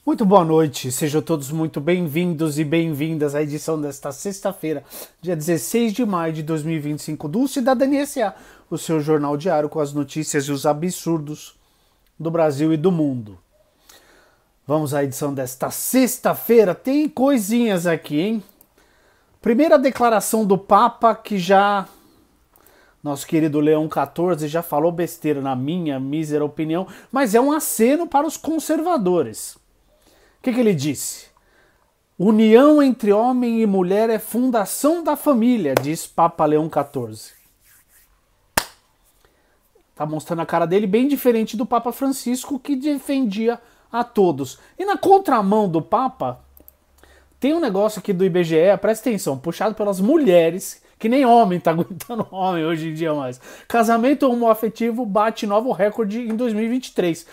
Muito boa noite, sejam todos muito bem-vindos e bem-vindas à edição desta sexta-feira, dia 16 de maio de 2025 do Cidadania S.A., o seu jornal diário com as notícias e os absurdos do Brasil e do mundo. Vamos à edição desta sexta-feira, tem coisinhas aqui, hein? Primeira declaração do Papa que nosso querido Leão XIV já falou besteira na minha mísera opinião, mas é um aceno para os conservadores. O que ele disse? União entre homem e mulher é fundação da família, diz Papa Leão XIV. Tá mostrando a cara dele bem diferente do Papa Francisco, que defendia a todos. E na contramão do Papa, tem um negócio aqui do IBGE, presta atenção, puxado pelas mulheres, que nem homem tá aguentando homem hoje em dia mais. Casamento homoafetivo bate novo recorde em 2023.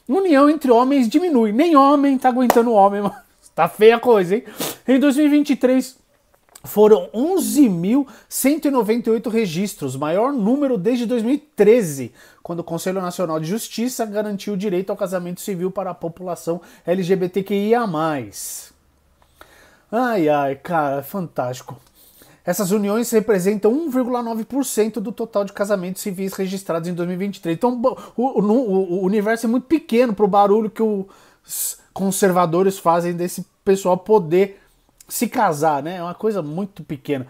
União entre homens diminui. Nem homem tá aguentando homem, mas tá feia a coisa, hein? Em 2023 foram 11.198 registros, maior número desde 2013, quando o Conselho Nacional de Justiça garantiu o direito ao casamento civil para a população LGBTQIA+. Ai, cara, é fantástico. Essas uniões representam 1,9% do total de casamentos civis registrados em 2023. Então o universo é muito pequeno para o barulho que os conservadores fazem desse pessoal poder se casar, né? É uma coisa muito pequena.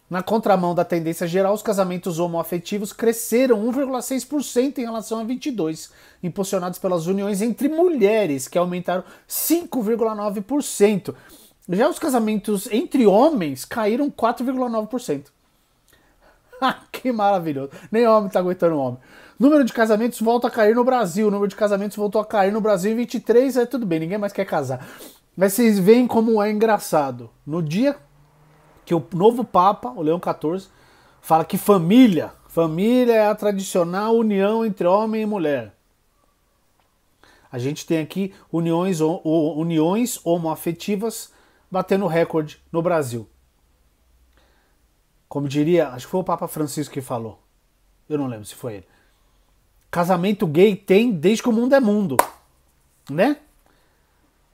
Na contramão da tendência geral, os casamentos homoafetivos cresceram 1,6% em relação a 22, impulsionados pelas uniões entre mulheres, que aumentaram 5,9%. Já os casamentos entre homens caíram 4,9%. Que maravilhoso. Nem homem tá aguentando homem. Número de casamentos volta a cair no Brasil. O número de casamentos voltou a cair no Brasil em 23. Tudo bem, ninguém mais quer casar. Mas vocês veem como é engraçado. No dia que o novo Papa, o Leão XIV, fala que família é a tradicional união entre homem e mulher. A gente tem aqui uniões homoafetivas batendo recorde no Brasil. Como diria, acho que foi o Papa Francisco que falou. Eu não lembro se foi ele. Casamento gay tem desde que o mundo é mundo. Né?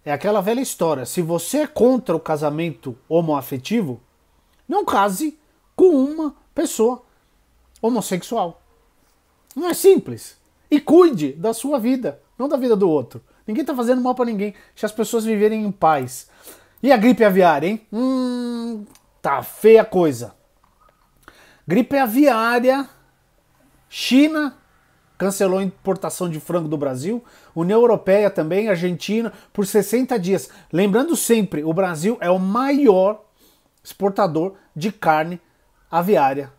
É aquela velha história. Se você é contra o casamento homoafetivo, não case com uma pessoa homossexual. Não é simples. E cuide da sua vida, não da vida do outro. Ninguém tá fazendo mal pra ninguém. Deixa as pessoas viverem em paz. E a gripe aviária, hein? Tá feia a coisa. Gripe aviária. China cancelou a importação de frango do Brasil. União Europeia também, Argentina, por 60 dias. Lembrando sempre, o Brasil é o maior exportador de carne aviária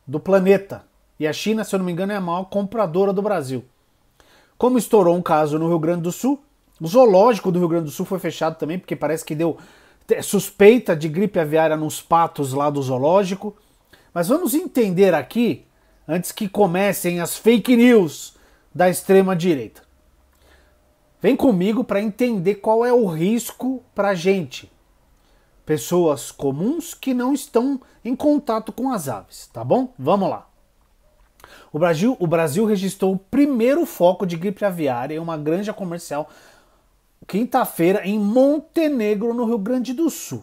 do planeta. E a China, se eu não me engano, é a maior compradora do Brasil. Como estourou um caso no Rio Grande do Sul, o zoológico do Rio Grande do Sul foi fechado também, porque parece que deu suspeita de gripe aviária nos patos lá do zoológico. Mas vamos entender aqui, antes que comecem as fake news da extrema-direita. Vem comigo para entender qual é o risco para a gente. Pessoas comuns que não estão em contato com as aves, tá bom? Vamos lá. O Brasil registrou o primeiro foco de gripe aviária em uma granja comercial quinta-feira em Montenegro, no Rio Grande do Sul.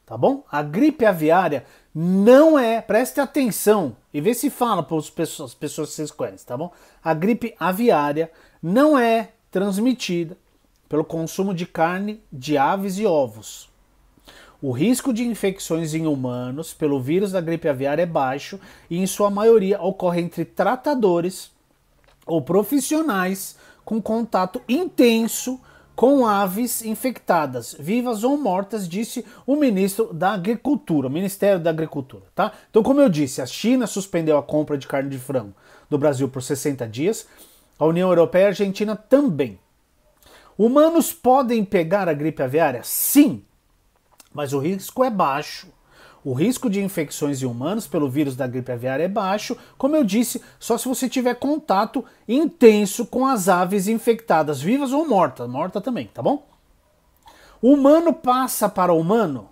Tá bom? A gripe aviária não é, preste atenção e vê se fala para as pessoas que vocês conhecem, tá bom? A gripe aviária não é transmitida pelo consumo de carne de aves e ovos. O risco de infecções em humanos pelo vírus da gripe aviária é baixo e, em sua maioria, ocorre entre tratadores ou profissionais com contato intenso com aves infectadas, vivas ou mortas, disse o ministro da Agricultura, o Ministério da Agricultura, tá? Então, como eu disse, a China suspendeu a compra de carne de frango do Brasil por 60 dias, a União Europeia e a Argentina também. Humanos podem pegar a gripe aviária? Sim, mas o risco é baixo. O risco de infecções em humanos pelo vírus da gripe aviária é baixo, como eu disse, só se você tiver contato intenso com as aves infectadas, vivas ou mortas, morta também, tá bom? O humano passa para o humano.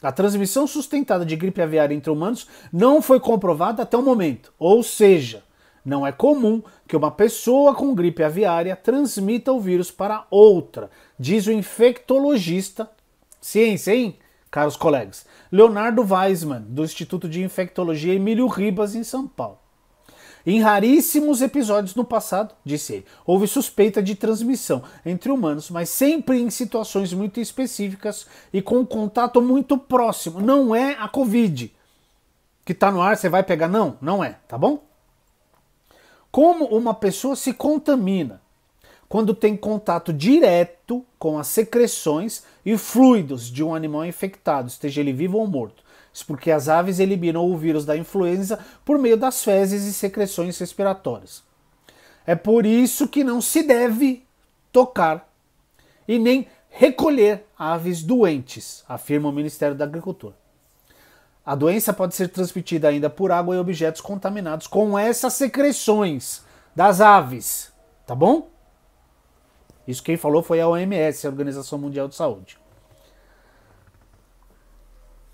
A transmissão sustentada de gripe aviária entre humanos não foi comprovada até o momento, ou seja, Não é comum que uma pessoa com gripe aviária transmita o vírus para outra, diz o infectologista. Ciência, hein, caros colegas? Leonardo Weissman, do Instituto de Infectologia Emílio Ribas, em São Paulo. Em raríssimos episódios no passado, disse ele, houve suspeita de transmissão entre humanos, mas sempre em situações muito específicas e com um contato muito próximo. Não é a Covid que está no ar, você vai pegar? Não, não é, tá bom? Como uma pessoa se contamina quando tem contato direto com as secreções e fluidos de um animal infectado, esteja ele vivo ou morto. Isso porque as aves eliminam o vírus da influenza por meio das fezes e secreções respiratórias. É por isso que não se deve tocar e nem recolher aves doentes, afirma o Ministério da Agricultura. A doença pode ser transmitida ainda por água e objetos contaminados com essas secreções das aves, tá bom? Isso quem falou foi a OMS, a Organização Mundial de Saúde.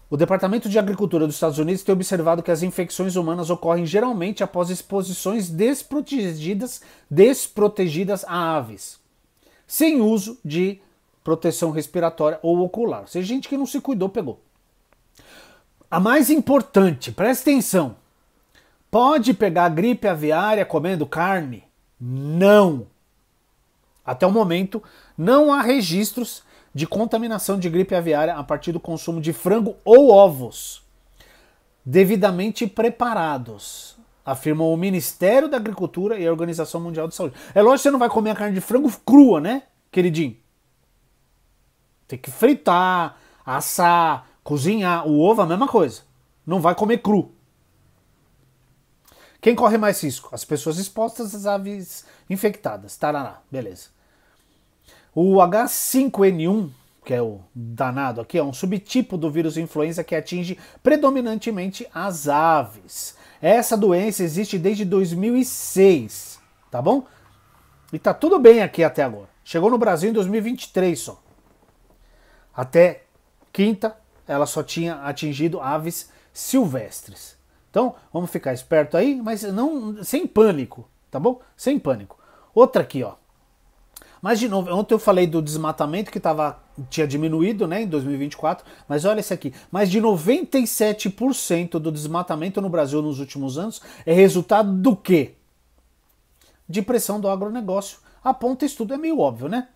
O Departamento de Agricultura dos Estados Unidos tem observado que as infecções humanas ocorrem geralmente após exposições desprotegidas a aves, sem uso de proteção respiratória ou ocular. Ou seja, gente que não se cuidou, pegou. A mais importante, presta atenção, pode pegar gripe aviária comendo carne? Não. Até o momento, não há registros de contaminação de gripe aviária a partir do consumo de frango ou ovos devidamente preparados, afirmam o Ministério da Agricultura e a Organização Mundial de Saúde. É lógico que você não vai comer a carne de frango crua, né, queridinho? Tem que fritar, assar, cozinhar. O ovo é a mesma coisa. Não vai comer cru. Quem corre mais risco? As pessoas expostas às aves infectadas. Tarará, beleza. O H5N1, que é o danado aqui, é um subtipo do vírus influenza que atinge predominantemente as aves. Essa doença existe desde 2006, tá bom? E tá tudo bem aqui até agora. Chegou no Brasil em 2023 só. Até quinta, ela só tinha atingido aves silvestres. Então, vamos ficar esperto aí, mas não sem pânico, tá bom? Sem pânico. Outra aqui, ó. Mas de novo, ontem eu falei do desmatamento que tinha diminuído, né, em 2024, mas olha esse aqui. Mais de 97% do desmatamento no Brasil nos últimos anos é resultado do quê? De pressão do agronegócio. Aponta estudo, é meio óbvio, né?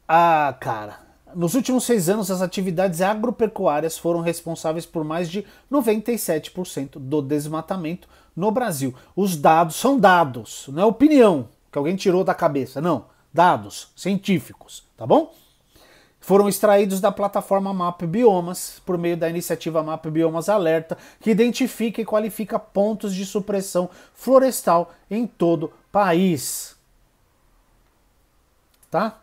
Ah, cara, nos últimos 6 anos as atividades agropecuárias foram responsáveis por mais de 97% do desmatamento no Brasil. Os dados são dados, não é opinião que alguém tirou da cabeça, não. Dados científicos, tá bom? Foram extraídos da plataforma Map Biomas por meio da iniciativa Map Biomas Alerta, que identifica e qualifica pontos de supressão florestal em todo o país. Tá?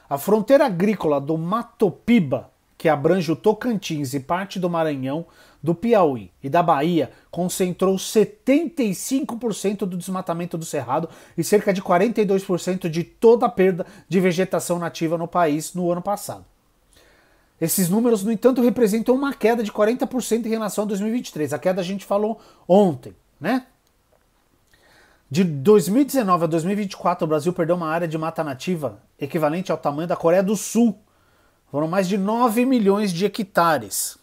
A fronteira agrícola do Matopiba, que abrange o Tocantins e parte do Maranhão, do Piauí e da Bahia, concentrou 75% do desmatamento do Cerrado e cerca de 42% de toda a perda de vegetação nativa no país no ano passado. Esses números, no entanto, representam uma queda de 40% em relação a 2023. A queda a gente falou ontem, né? De 2019 a 2024, o Brasil perdeu uma área de mata nativa equivalente ao tamanho da Coreia do Sul. Foram mais de 9 milhões de hectares.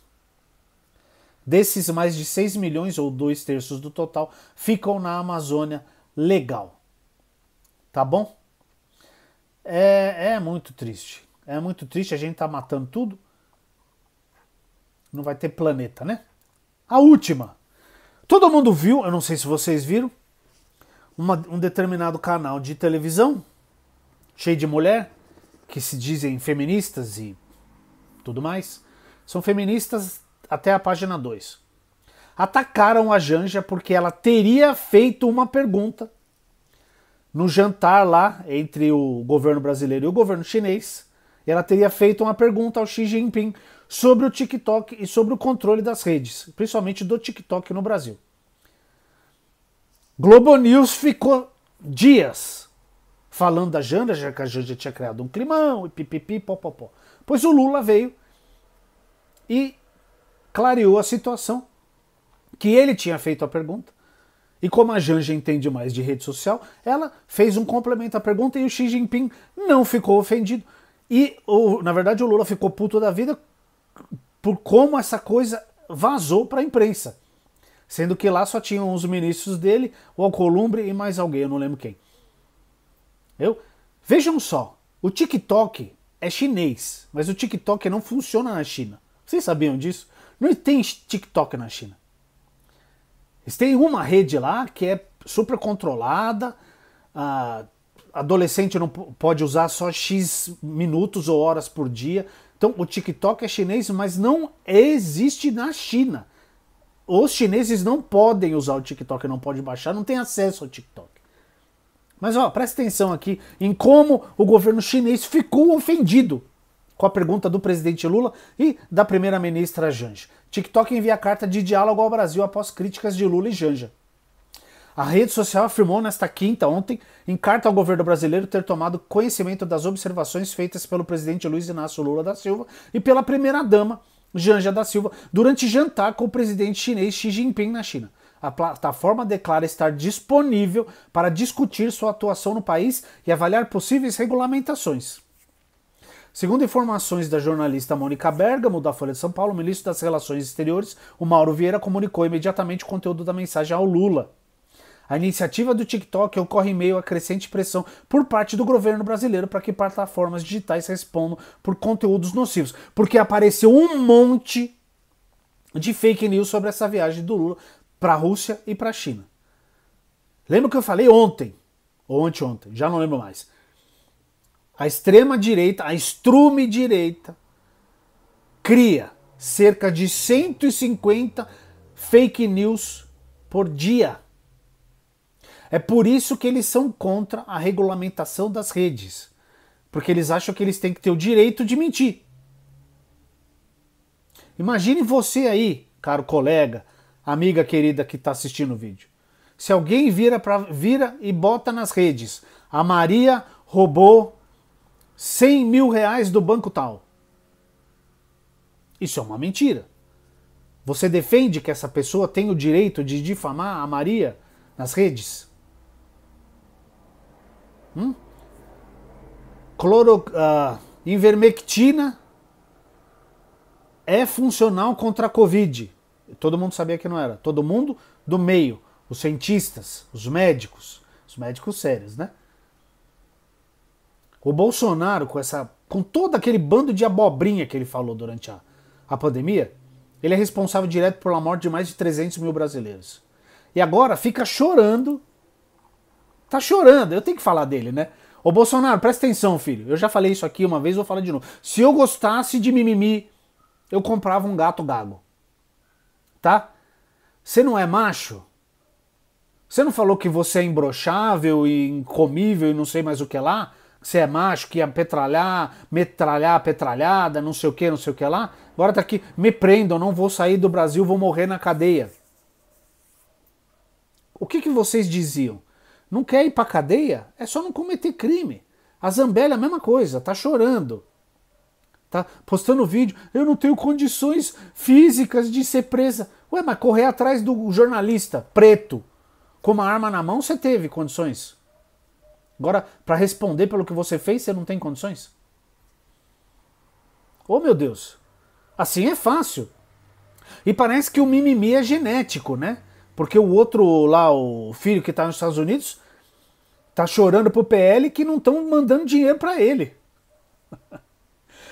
Desses, mais de 6 milhões, ou 2/3 do total, ficam na Amazônia Legal. Tá bom? É muito triste. É muito triste, a gente tá matando tudo. Não vai ter planeta, né? A última. Todo mundo viu, eu não sei se vocês viram, um determinado canal de televisão, cheio de mulher, que se dizem feministas e tudo mais. São feministas até a página 2. Atacaram a Janja porque ela teria feito uma pergunta no jantar lá entre o governo brasileiro e o governo chinês. E ela teria feito uma pergunta ao Xi Jinping sobre o TikTok e sobre o controle das redes, principalmente do TikTok no Brasil. Globo News ficou dias falando da Janja, já que a Janja tinha criado um climão e pipipi, popopó. Pois o Lula veio e clareou a situação, que ele tinha feito a pergunta. E como a Janja entende mais de rede social, ela fez um complemento à pergunta e o Xi Jinping não ficou ofendido. E, na verdade, o Lula ficou puto da vida por como essa coisa vazou para a imprensa. Sendo que lá só tinham os ministros dele, o Alcolumbre e mais alguém, eu não lembro quem. Vejam só, o TikTok é chinês, mas o TikTok não funciona na China. Vocês sabiam disso? Não tem TikTok na China. Eles têm uma rede lá que é super controlada, adolescente não pode usar só X minutos ou horas por dia. Então o TikTok é chinês, mas não existe na China. Os chineses não podem usar o TikTok, não podem baixar, não tem acesso ao TikTok. Mas presta atenção aqui em como o governo chinês ficou ofendido com a pergunta do presidente Lula e da primeira-ministra Janja. TikTok envia carta de diálogo ao Brasil após críticas de Lula e Janja. A rede social afirmou nesta quinta, ontem, em carta ao governo brasileiro, ter tomado conhecimento das observações feitas pelo presidente Luiz Inácio Lula da Silva e pela primeira-dama Janja da Silva durante jantar com o presidente chinês Xi Jinping na China. A plataforma declara estar disponível para discutir sua atuação no país e avaliar possíveis regulamentações. Segundo informações da jornalista Mônica Bergamo, da Folha de São Paulo, o ministro das Relações Exteriores, o Mauro Vieira, comunicou imediatamente o conteúdo da mensagem ao Lula. A iniciativa do TikTok ocorre em meio à crescente pressão por parte do governo brasileiro para que plataformas digitais respondam por conteúdos nocivos, porque apareceu um monte de fake news sobre essa viagem do Lula para a Rússia e para a China. Lembra que eu falei ontem, ou anteontem, já não lembro mais. A extrema-direita, a extrume-direita, cria cerca de 150 fake news por dia. É por isso que eles são contra a regulamentação das redes. Porque eles acham que eles têm que ter o direito de mentir. Imagine você aí, caro colega, amiga querida que está assistindo o vídeo. Se alguém vira e bota nas redes: a Maria roubou 100 mil reais do banco tal. Isso é uma mentira. Você defende que essa pessoa tem o direito de difamar a Maria nas redes? Ivermectina é funcional contra a Covid. Todo mundo sabia que não era. Todo mundo do meio. Os cientistas, os médicos sérios, né? O Bolsonaro, com todo aquele bando de abobrinha que ele falou durante a pandemia, ele é responsável direto pela morte de mais de 300 mil brasileiros. E agora fica chorando. Tá chorando, eu tenho que falar dele, né? Ô Bolsonaro, presta atenção, filho. Eu já falei isso aqui uma vez, vou falar de novo. Se eu gostasse de mimimi, eu comprava um gato gago. Tá? Você não é macho? Você não falou que você é imbrochável e incomível e não sei mais o que lá? Que você é macho, que ia metralhar a petralhada, não sei o que lá? Agora tá aqui, me prendam, não vou sair do Brasil, vou morrer na cadeia. O que vocês diziam? Não quer ir pra cadeia? É só não cometer crime. A Zambelli é a mesma coisa, tá chorando. Tá postando vídeo, eu não tenho condições físicas de ser presa. Ué, mas correr atrás do jornalista preto com uma arma na mão, você teve condições. Agora, para responder pelo que você fez, você não tem condições? Oh, meu Deus. Assim é fácil. E parece que o mimimi é genético, né? Porque o outro lá, o filho que tá nos Estados Unidos, tá chorando pro PL que não estão mandando dinheiro para ele.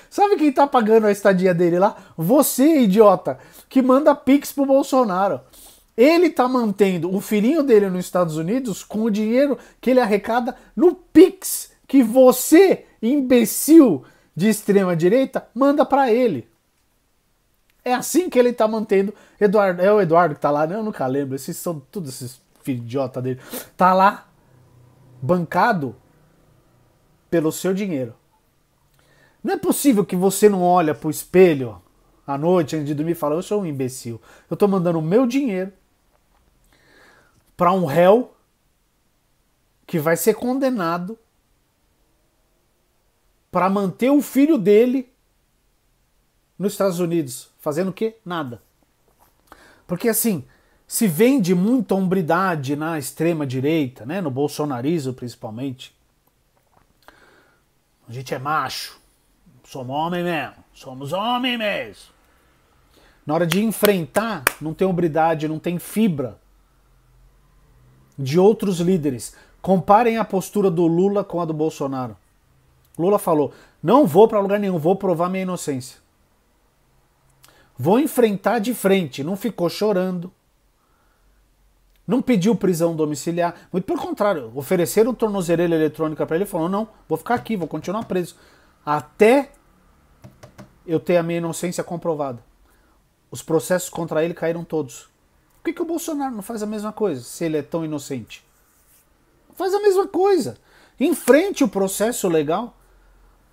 Sabe quem tá pagando a estadia dele lá? Você, idiota, que manda pix pro Bolsonaro. Ele tá mantendo o filhinho dele nos Estados Unidos com o dinheiro que ele arrecada no pix que você, imbecil de extrema direita, manda para ele. É assim que ele tá mantendo Eduardo. É o Eduardo que tá lá, né? Eu nunca lembro. Esses são todos esses filhos idiota dele. Tá lá, bancado pelo seu dinheiro. Não é possível que você não olha pro espelho à noite antes de dormir e fala: eu sou um imbecil. Eu tô mandando o meu dinheiro para um réu que vai ser condenado para manter o filho dele nos Estados Unidos. Fazendo o quê? Nada. Porque assim, Se vende muita hombridade na extrema-direita, né? No bolsonarismo principalmente. A gente é macho. Somos homem mesmo. Somos homem mesmo. Na hora de enfrentar, não tem hombridade, não tem fibra de outros líderes. Comparem a postura do Lula com a do Bolsonaro. Lula falou, não vou para lugar nenhum, vou provar minha inocência. Vou enfrentar de frente, não ficou chorando. Não pediu prisão domiciliar. Muito pelo contrário, ofereceram tornozeleira eletrônica para ele e falou, não, vou ficar aqui, vou continuar preso. Até eu ter a minha inocência comprovada. Os processos contra ele caíram todos. Por que o Bolsonaro não faz a mesma coisa, se ele é tão inocente? Faz a mesma coisa. Enfrente o processo legal.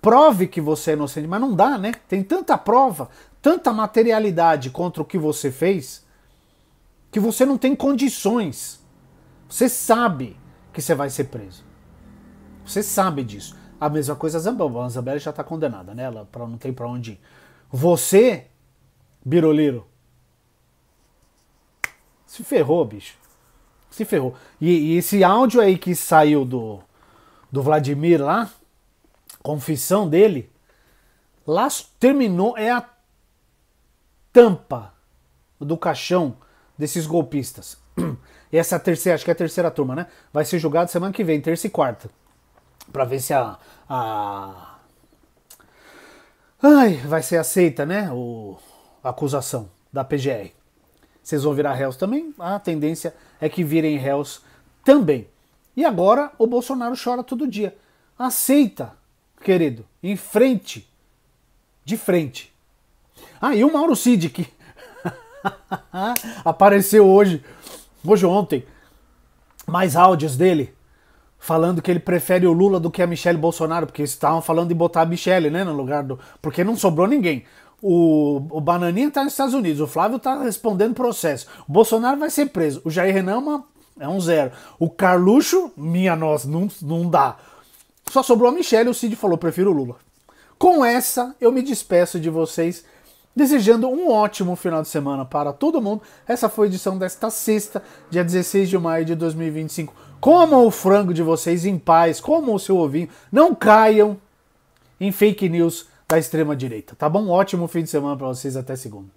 Prove que você é inocente. Mas não dá, né? Tem tanta prova, tanta materialidade contra o que você fez, que você não tem condições. Você sabe que você vai ser preso. Você sabe disso. A mesma coisa a Zambelli. A Zambelli já está condenada, né? Ela não tem para onde ir. Você, Biroliro, se ferrou, bicho. Se ferrou. E esse áudio aí que saiu do Vladimir lá, confissão dele, lá terminou, é a tampa do caixão desses golpistas. E essa é a terceira, acho que é a terceira turma, né? Vai ser julgado semana que vem, terça e quarta. Pra ver se vai ser aceita, né? A acusação da PGR. Vocês vão virar réus também? A tendência é que virem réus também. E agora o Bolsonaro chora todo dia. Aceita, querido. Em frente. De frente. E o Mauro Cid, que apareceu hoje ou ontem, mais áudios dele, falando que ele prefere o Lula do que a Michelle Bolsonaro, porque eles estavam falando de botar a Michelle, né, no lugar do... Porque não sobrou ninguém. O Bananinha tá nos Estados Unidos, o Flávio tá respondendo processo, o Bolsonaro vai ser preso, o Jair Renan é um zero, o Carluxo, minha nossa, não dá. Só sobrou a Michelle e o Cid falou, prefiro o Lula. Com essa, eu me despeço de vocês, desejando um ótimo final de semana para todo mundo. Essa foi a edição desta sexta, dia 16 de maio de 2025. Comam o frango de vocês em paz, comam o seu ovinho, não caiam em fake news da extrema direita, tá bom? Ótimo fim de semana para vocês, até segunda.